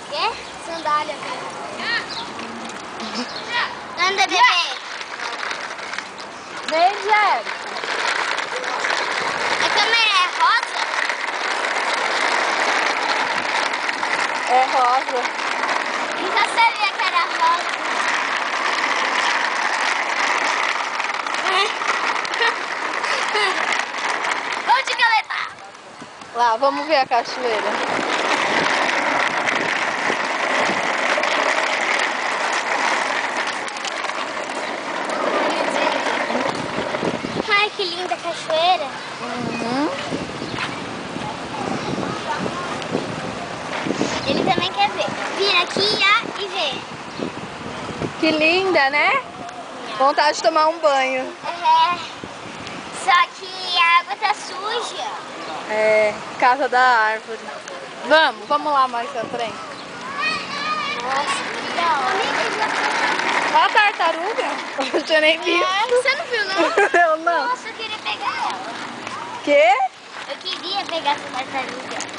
Quê? Sandália. Anda, bebê. Vende, Érica. A câmera é rosa? É rosa. Nunca sabia que era rosa. Onde que ela tá? Lá, vamos ver a cachoeira. Ai, que linda a cachoeira. Uhum. Ele também quer ver. Vir aqui e ver. Que linda, né? Vontade de tomar um banho. É. Só que a água tá suja. É, casa da árvore. Vamos lá mais à frente. Nossa, que da hora. Olha a tartaruga. Eu tinha nem visto. Você não viu, não? Eu não. Nossa, eu queria pegar ela. Quê? Eu queria pegar essa tartaruga.